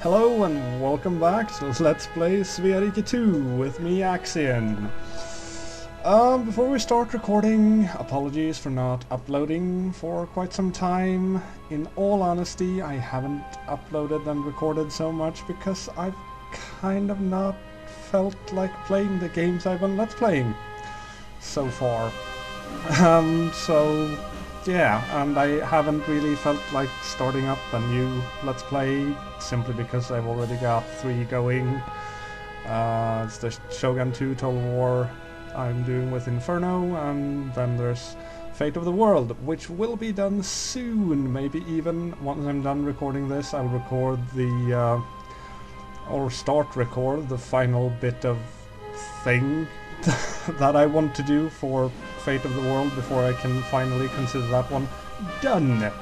Hello and welcome back to Let's Play Svea Rike 2 with me, Acciyn. Before we start recording, apologies for not uploading for quite some time. In all honesty, I haven't uploaded and recorded so much because I've kind of not felt like playing the games I've been Let's Playing so far. Yeah, and I haven't really felt like starting up a new Let's Play simply because I've already got 3 going. It's the Shogun 2 Total War I'm doing with Inferno, and then there's Fate of the World, which will be done soon. Maybe even once I'm done recording this, I'll record the or start record the final bit of thing that I want to do for Fate of the World before I can finally consider that one done.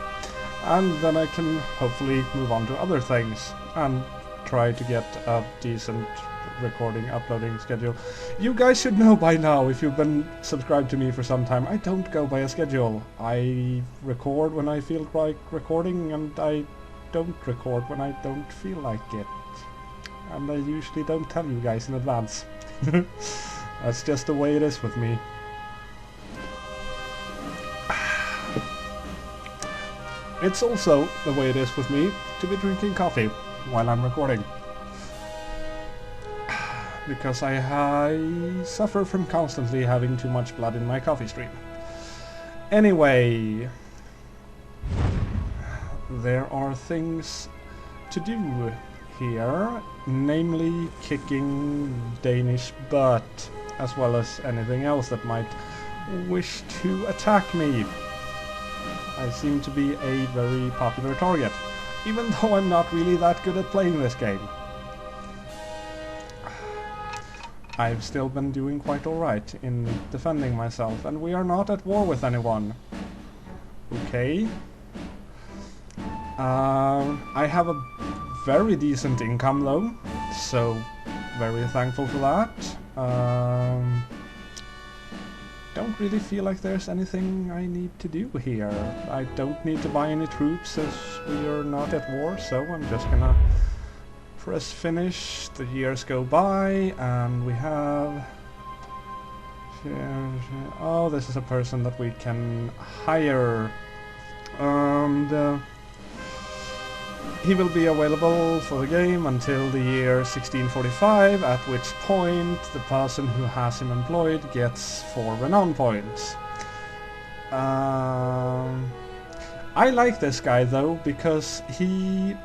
And then I can hopefully move on to other things and try to get a decent recording, uploading schedule. You guys should know by now, if you've been subscribed to me for some time, I don't go by a schedule. I record when I feel like recording, and I don't record when I don't feel like it. And I usually don't tell you guys in advance. That's just the way it is with me. It's also the way it is with me to be drinking coffee while I'm recording. Because I suffer from constantly having too much blood in my coffee stream. Anyway, there are things to do here, namely kicking Danish butt, as well as anything else that might wish to attack me. I seem to be a very popular target, even though I'm not really that good at playing this game. I've still been doing quite alright in defending myself, and we are not at war with anyone. Okay. I have a very decent income though, so very thankful for that. Don't really feel like there's anything I need to do here. I don't need to buy any troops as we are not at war, so I'm just gonna press finish. The years go by and we have... Oh, this is a person that we can hire. And he will be available for the game until the year 1645, at which point the person who has him employed gets 4 renown points. I like this guy though, because he...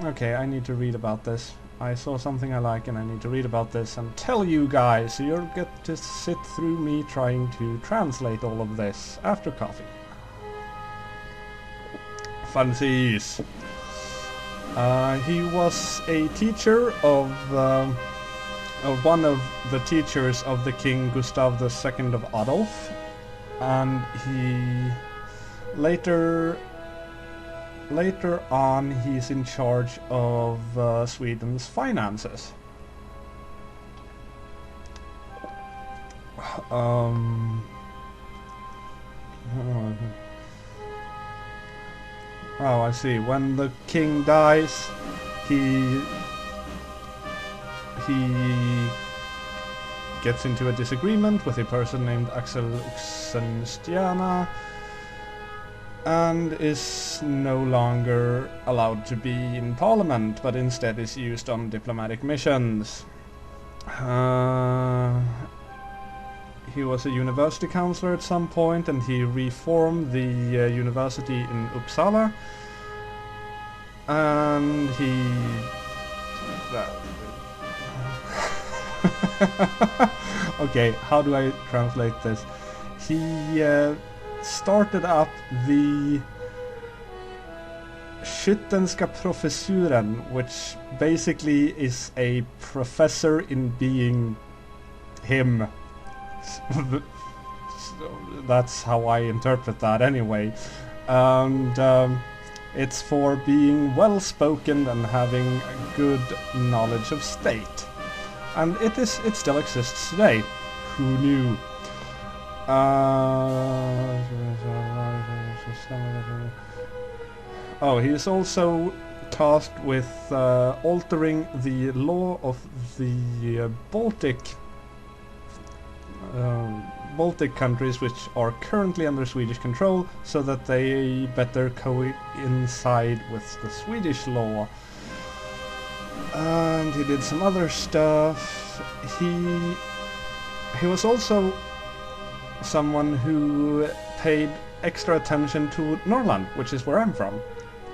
Okay, I need to read about this. I saw something I like and I need to read about this and tell you guys, so you'll get to sit through me trying to translate all of this after coffee. Fancies. He was a teacher of one of the teachers of the King Gustav II of Adolf, and he later on he's in charge of Sweden's finances. Oh, I see. When the king dies, he gets into a disagreement with a person named Acciyn and is no longer allowed to be in parliament, but instead is used on diplomatic missions. He was a university counselor at some point, and he reformed the university in Uppsala. And he... Okay, how do I translate this? He started up the Skyttenska professuren, which basically is a professor in being him. So that's how I interpret that anyway. And it's for being well-spoken and having good knowledge of state. And it still exists today. Who knew? Oh, he is also tasked with altering the law of the Baltic countries, which are currently under Swedish control, so that they better coincide with the Swedish law. And he did some other stuff. He was also someone who paid extra attention to Norrland, which is where I'm from.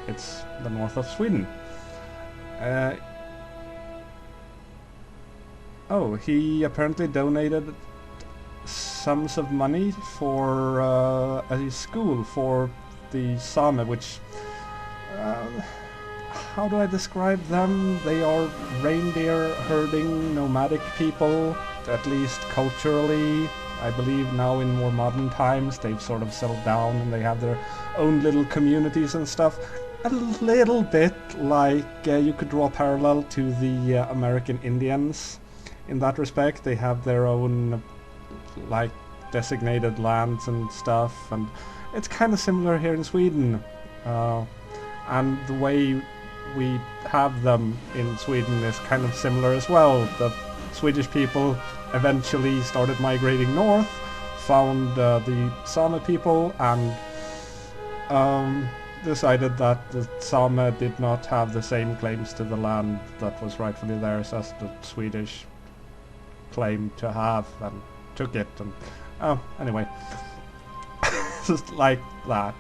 It's the north of Sweden. He apparently donated sums of money for a school for the Same, which how do I describe them? They are reindeer herding nomadic people, at least culturally. I believe now in more modern times they've sort of settled down and they have their own little communities and stuff. A little bit like you could draw a parallel to the American Indians. In that respect, they have their own like designated lands and stuff, and it's kind of similar here in Sweden. And the way we have them in Sweden is kind of similar as well. The Swedish people eventually started migrating north, found the Same people, and decided that the Same did not have the same claims to the land that was rightfully theirs as the Swedish claimed to have, and took it. And anyway, just like that.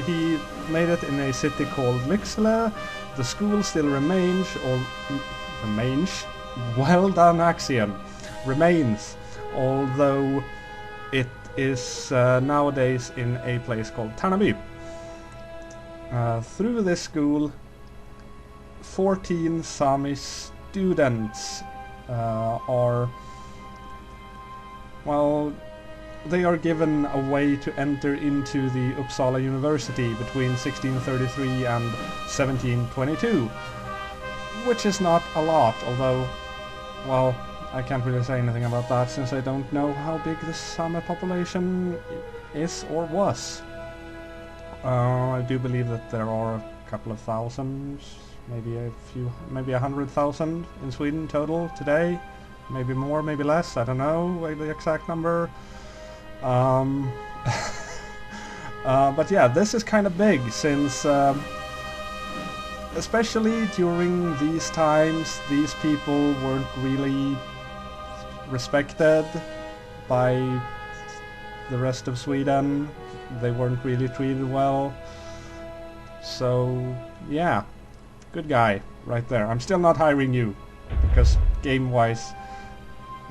He made it in a city called Lycksele. The school still remains, well done Acciyn, remains, although it is nowadays in a place called Tärnaby. Through this school, 14 Sami students they are given a way to enter into the Uppsala University between 1633 and 1722, which is not a lot, although, well, I can't really say anything about that since I don't know how big the Sami population is or was. I do believe that there are a couple of thousand, maybe 100,000 in Sweden total today. Maybe more, maybe less, I don't know the exact number. But yeah, this is kind of big since, especially during these times, these people weren't really respected by the rest of Sweden. They weren't really treated well. So yeah, good guy right there. I'm still not hiring you, because game-wise,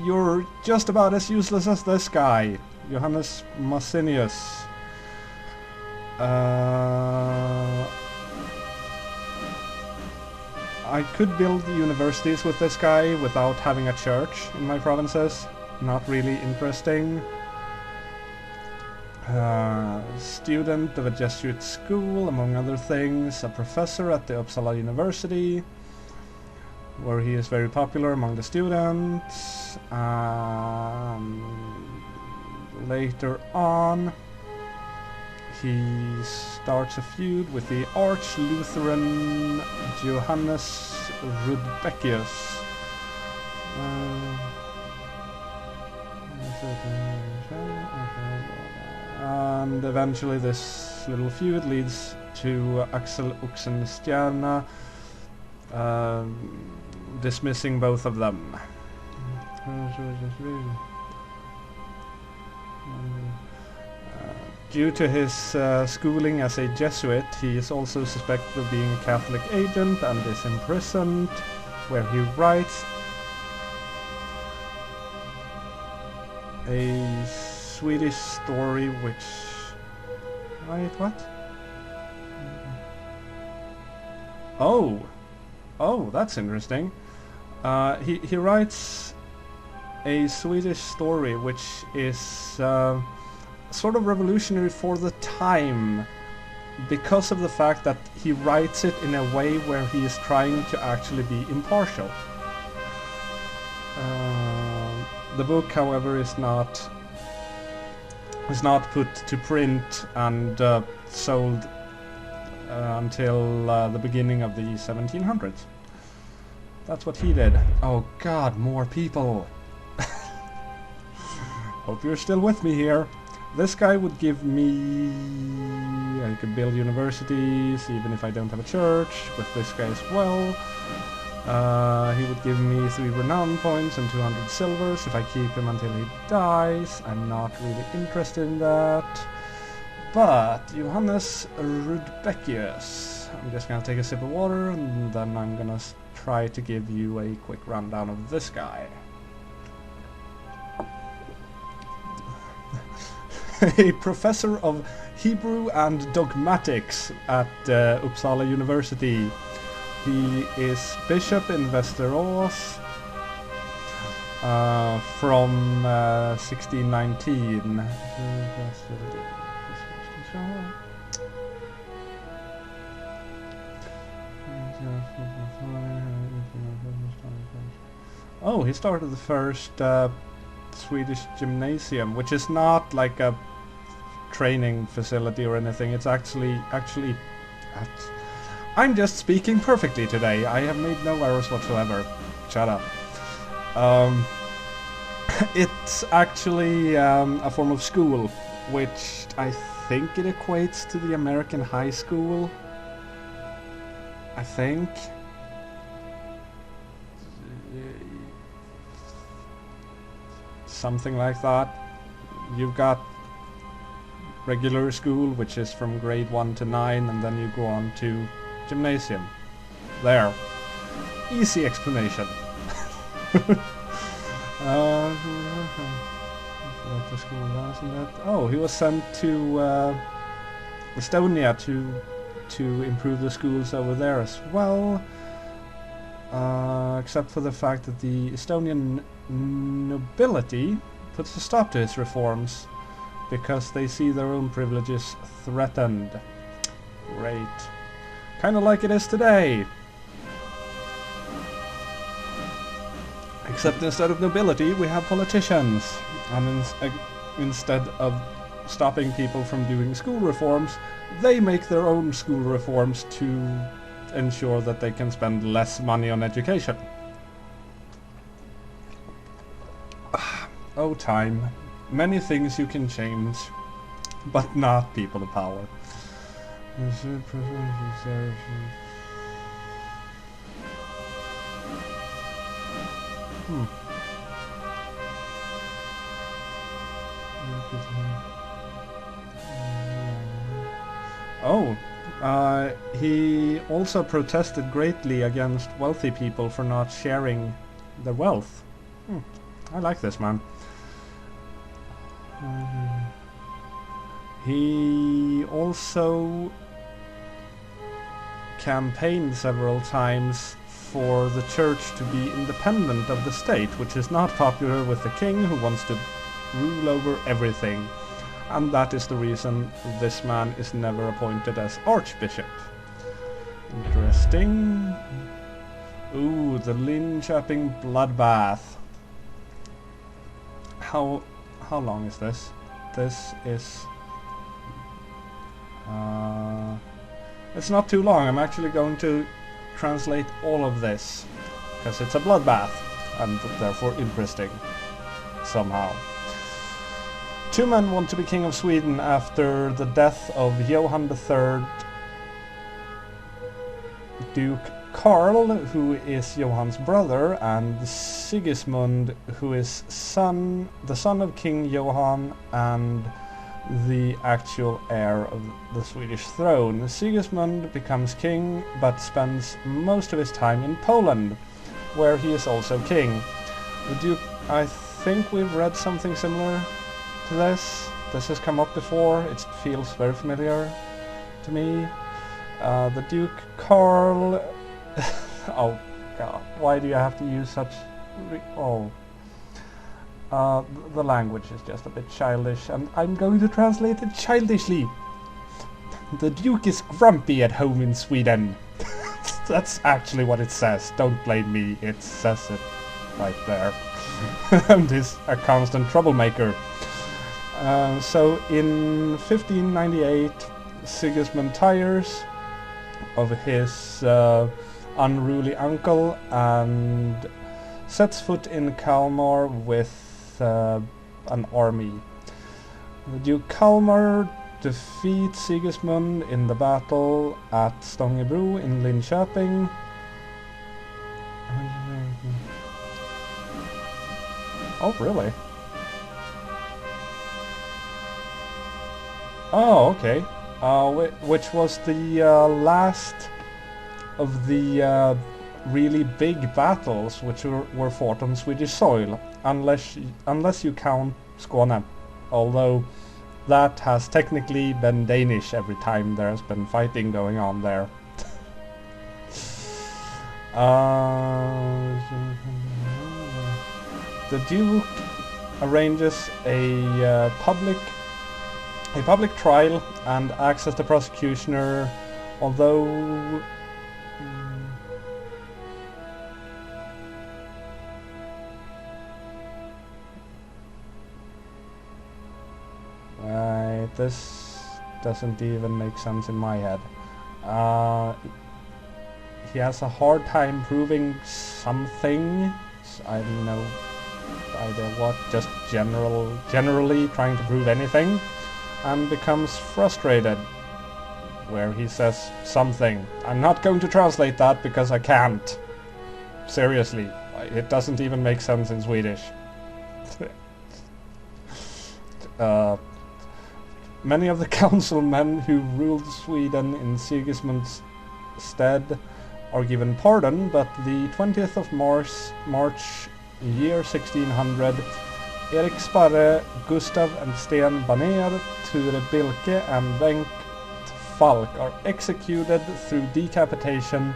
you're just about as useless as this guy, Johannes Masinius. I could build universities with this guy without having a church in my provinces. Not really interesting. Student of a Jesuit school, among other things. A professor at the Uppsala University, where he is very popular among the students. Later on, he starts a feud with the Arch-Lutheran Johannes Rudbeckius. And eventually this little feud leads to Axel Oxenstierna dismissing both of them. Due to his schooling as a Jesuit, he is also suspected of being a Catholic agent and is imprisoned, where he writes a Swedish story which... Wait, what? Oh, that's interesting. He writes a Swedish story which is sort of revolutionary for the time, because of the fact that he writes it in a way where he is trying to actually be impartial. The book, however, is not was not put to print and sold until the beginning of the 1700s. That's what he did. Oh god, more people! Hope you're still with me here. This guy would give me... I could build universities, even if I don't have a church, with this guy as well. He would give me 3 renown points and 200 silvers if I keep him until he dies. I'm not really interested in that. But Johannes Rudbeckius. I'm just gonna take a sip of water and then I'm gonna try to give you a quick rundown of this guy. A professor of Hebrew and dogmatics at Uppsala University. He is bishop in Västerås from 1619. Oh, he started the first Swedish gymnasium, which is not like a training facility or anything. It's actually I'm just speaking perfectly today. I have made no errors whatsoever. Shut up. It's actually a form of school, which I think it equates to the American high school. I think. Something like that. You've got regular school, which is from grade 1 to 9, and then you go on to gymnasium. There. Easy explanation. Oh, he was sent to Estonia to improve the schools over there as well. Except for the fact that the Estonian nobility puts a stop to his reforms because they see their own privileges threatened. Great. Kinda like it is today. Except instead of nobility, we have politicians. And instead of stopping people from doing school reforms, they make their own school reforms to ensure that they can spend less money on education. Oh, time. Many things you can change, but not people of power. Oh, he also protested greatly against wealthy people for not sharing their wealth. I like this man. He also campaigned several times for the church to be independent of the state, which is not popular with the king, who wants to rule over everything. And that is the reason this man is never appointed as archbishop. Interesting. Ooh, the Lindköping Bloodbath. How long is this? This is... it's not too long. I'm actually going to translate all of this, because it's a bloodbath, and therefore interesting, somehow. 2 men want to be king of Sweden after the death of Johan III. Duke Karl, who is Johan's brother, and Sigismund, who is the son of King Johan and the actual heir of the Swedish throne. Sigismund becomes king, but spends most of his time in Poland, where he is also king. The Duke, I think we've read something similar to this. This has come up before. It feels very familiar to me. The Duke Karl... oh god, why do you have to use such... the language is just a bit childish, and I'm going to translate it childishly. The Duke is grumpy at home in Sweden. That's actually what it says. Don't blame me, it says it right there. And is a constant troublemaker. So in 1598, Sigismund tires of his unruly uncle and sets foot in Kalmar with an army. Duke Kalmar defeats Sigismund in the battle at Stångebro in Lindköping. Oh, really? Oh, okay. Which was the last of the really big battles which were fought on Swedish soil, unless you count Skåne, although that has technically been Danish every time there has been fighting going on there. The Duke arranges a public trial and acts as the prosecutioner, although this doesn't even make sense in my head. He has a hard time proving something. I don't know either what, just generally trying to prove anything, and becomes frustrated, where he says something. I'm not going to translate that because I can't. Seriously, it doesn't even make sense in Swedish. Many of the councilmen who ruled Sweden in Sigismund's stead are given pardon, but the 20th of March year 1600, Erik Sparre, Gustav and Sten Baner, Ture Bilke and Bengt Falk are executed through decapitation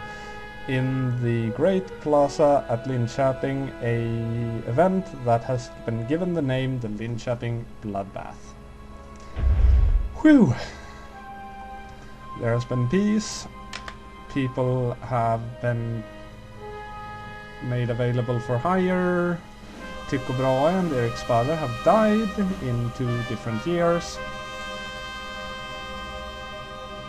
in the Great Plaza at Lindköping, a event that has been given the name the Lindköping Bloodbath. Whew! There has been peace. People have been made available for hire. Tycho Brahe and Erik Sparre have died in 2 different years.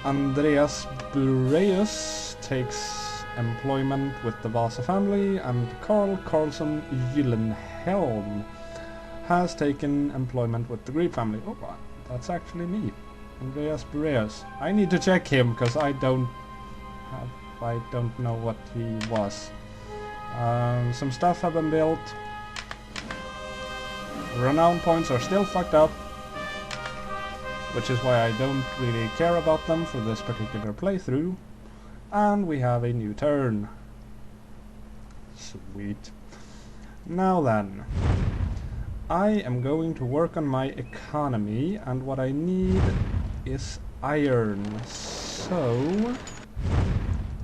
Andreas Bureus takes employment with the Vasa family, and Carl Carlson Gyllenhelm has taken employment with the Grieg family. Oh, that's actually me, Andreas Bureus. I need to check him because I don't know what he was. Some stuff have been built. Renown points are still fucked up, which is why I don't really care about them for this particular playthrough. And we have a new turn. Sweet. Now then, I am going to work on my economy, and what I need is iron. So,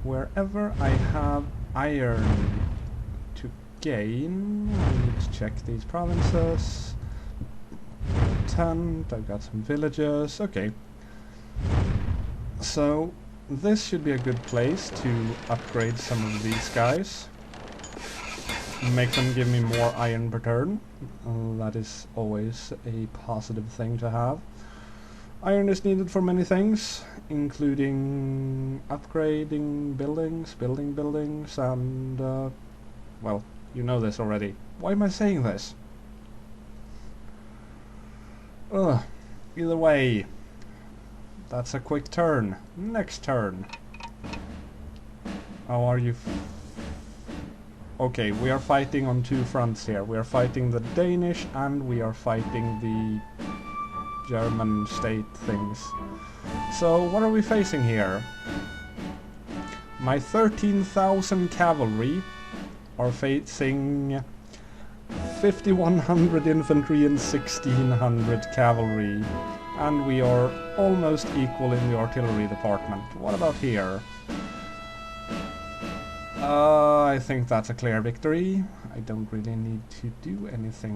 wherever I have iron to gain, I need to check these provinces. Tent, I've got some villages, okay. So, this should be a good place to upgrade some of these guys. Make them give me more iron per turn. That is always a positive thing to have. Iron is needed for many things, including upgrading buildings, building buildings, and well, you know this already. Why am I saying this? Ugh. Either way, that's a quick turn. Next turn. How are you? Okay, we are fighting on 2 fronts here. We are fighting the Danish and we are fighting the German state things. So what are we facing here? My 13,000 cavalry are facing 5,100 infantry and 1,600 cavalry, and we are almost equal in the artillery department. What about here? I think that's a clear victory. I don't really need to do anything